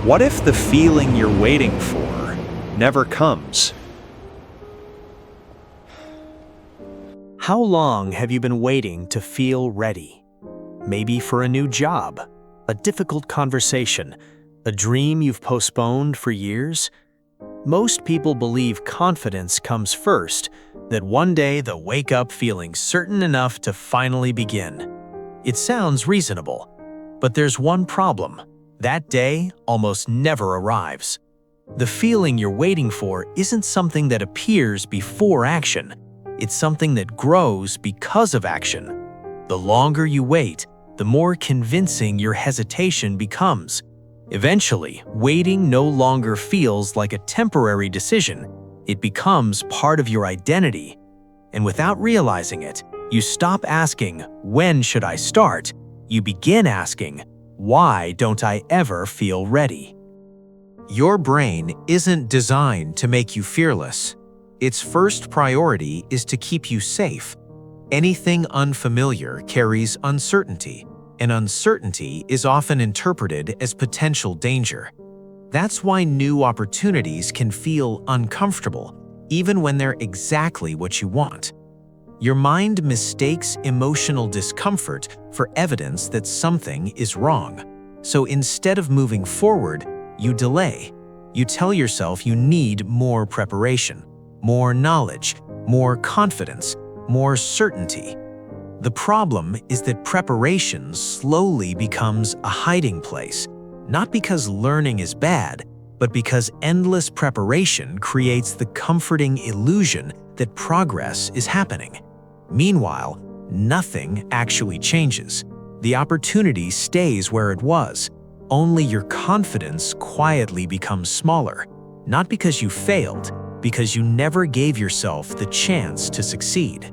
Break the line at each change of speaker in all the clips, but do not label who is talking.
What if the feeling you're waiting for never comes?
How long have you been waiting to feel ready? Maybe for a new job, a difficult conversation, a dream you've postponed for years? Most people believe confidence comes first, that one day they'll wake up feeling certain enough to finally begin. It sounds reasonable, but there's one problem. That day almost never arrives. The feeling you're waiting for isn't something that appears before action. It's something that grows because of action. The longer you wait, the more convincing your hesitation becomes. Eventually, waiting no longer feels like a temporary decision. It becomes part of your identity. And without realizing it, you stop asking, "When should I start?" You begin asking, "Why don't I ever feel ready?"
Your brain isn't designed to make you fearless. Its first priority is to keep you safe. Anything unfamiliar carries uncertainty, and uncertainty is often interpreted as potential danger. That's why new opportunities can feel uncomfortable, even when they're exactly what you want. Your mind mistakes emotional discomfort for evidence that something is wrong. So instead of moving forward, you delay. You tell yourself you need more preparation, more knowledge, more confidence, more certainty. The problem is that preparation slowly becomes a hiding place, not because learning is bad, but because endless preparation creates the comforting illusion that progress is happening. Meanwhile, nothing actually changes. The opportunity stays where it was. Only your confidence quietly becomes smaller, not because you failed, because you never gave yourself the chance to succeed.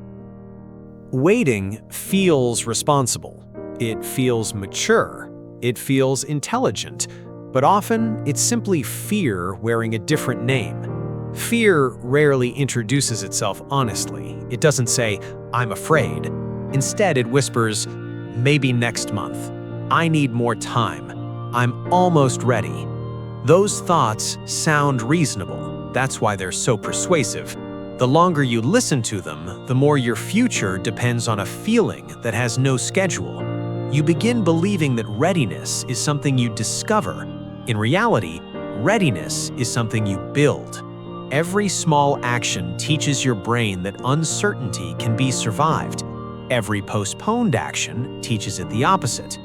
Waiting feels responsible. It feels mature. It feels intelligent. But often, it's simply fear wearing a different name. Fear rarely introduces itself honestly. It doesn't say, "I'm afraid." Instead, it whispers, "Maybe next month. I need more time. I'm almost ready." Those thoughts sound reasonable. That's why they're so persuasive. The longer you listen to them, the more your future depends on a feeling that has no schedule. You begin believing that readiness is something you discover. In reality, readiness is something you build. Every small action teaches your brain that uncertainty can be survived. Every postponed action teaches it the opposite.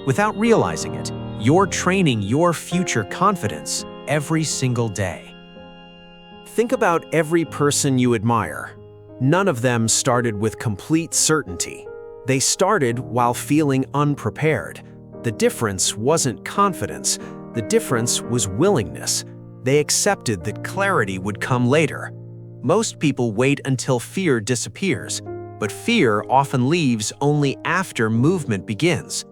Without realizing it, you're training your future confidence every single day. Think about every person you admire. None of them started with complete certainty. They started while feeling unprepared. The difference wasn't confidence. The difference was willingness. They accepted that clarity would come later. Most people wait until fear disappears, but fear often leaves only after movement begins.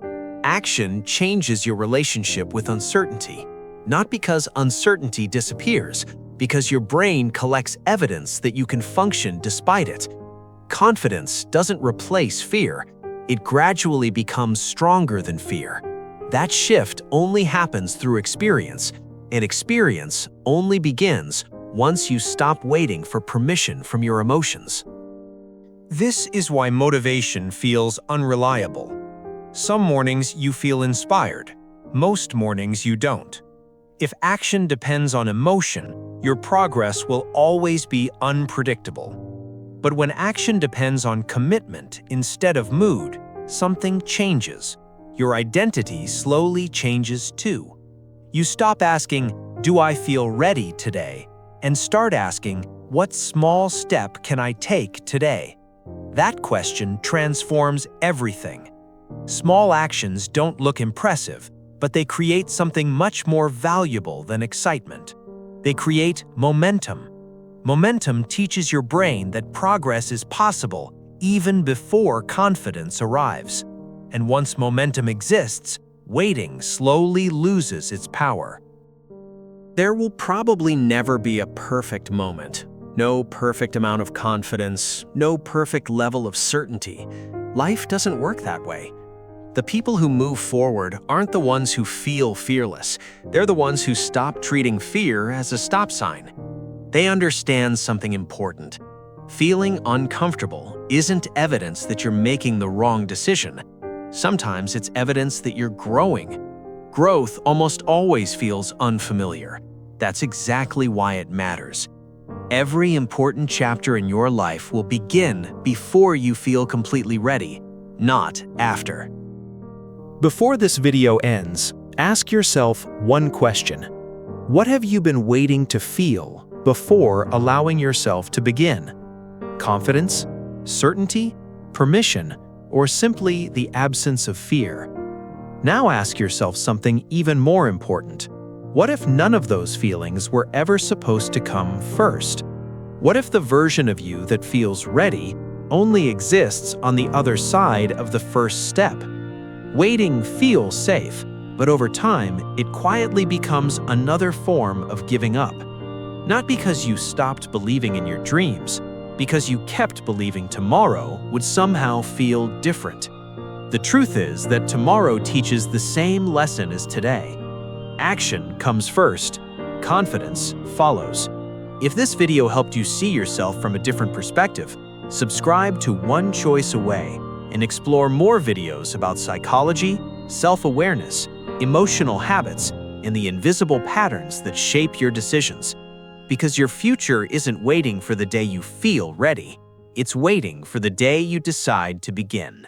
Action changes your relationship with uncertainty, not because uncertainty disappears, because your brain collects evidence that you can function despite it. Confidence doesn't replace fear. It gradually becomes stronger than fear. That shift only happens through experience, and experience only begins once you stop waiting for permission from your emotions.
This is why motivation feels unreliable. Some mornings you feel inspired. Most mornings you don't. If action depends on emotion, your progress will always be unpredictable. But when action depends on commitment instead of mood, something changes. Your identity slowly changes too. You stop asking, "Do I feel ready today?" and start asking, "What small step can I take today?" That question transforms everything. Small actions don't look impressive, but they create something much more valuable than excitement. They create momentum. Momentum teaches your brain that progress is possible even before confidence arrives. And once momentum exists, waiting slowly loses its power. There will probably never be a perfect moment. No perfect amount of confidence, no perfect level of certainty. Life doesn't work that way.
The people who move forward aren't the ones who feel fearless. They're the ones who stop treating fear as a stop sign. They understand something important. Feeling uncomfortable isn't evidence that you're making the wrong decision. Sometimes it's evidence that you're growing. Growth almost always feels unfamiliar. That's exactly why it matters. Every important chapter in your life will begin before you feel completely ready, not after.
Before this video ends, ask yourself one question. What have you been waiting to feel before allowing yourself to begin? Confidence, certainty, permission, or simply the absence of fear? Now ask yourself something even more important. What if none of those feelings were ever supposed to come first? What if the version of you that feels ready only exists on the other side of the first step? Waiting feels safe, but over time, it quietly becomes another form of giving up. Not because you stopped believing in your dreams, because you kept believing tomorrow would somehow feel different. The truth is that tomorrow teaches the same lesson as today. Action comes first, confidence follows. If this video helped you see yourself from a different perspective, subscribe to One Choice Away and explore more videos about psychology, self-awareness, emotional habits, and the invisible patterns that shape your decisions. Because your future isn't waiting for the day you feel ready. It's waiting for the day you decide to begin.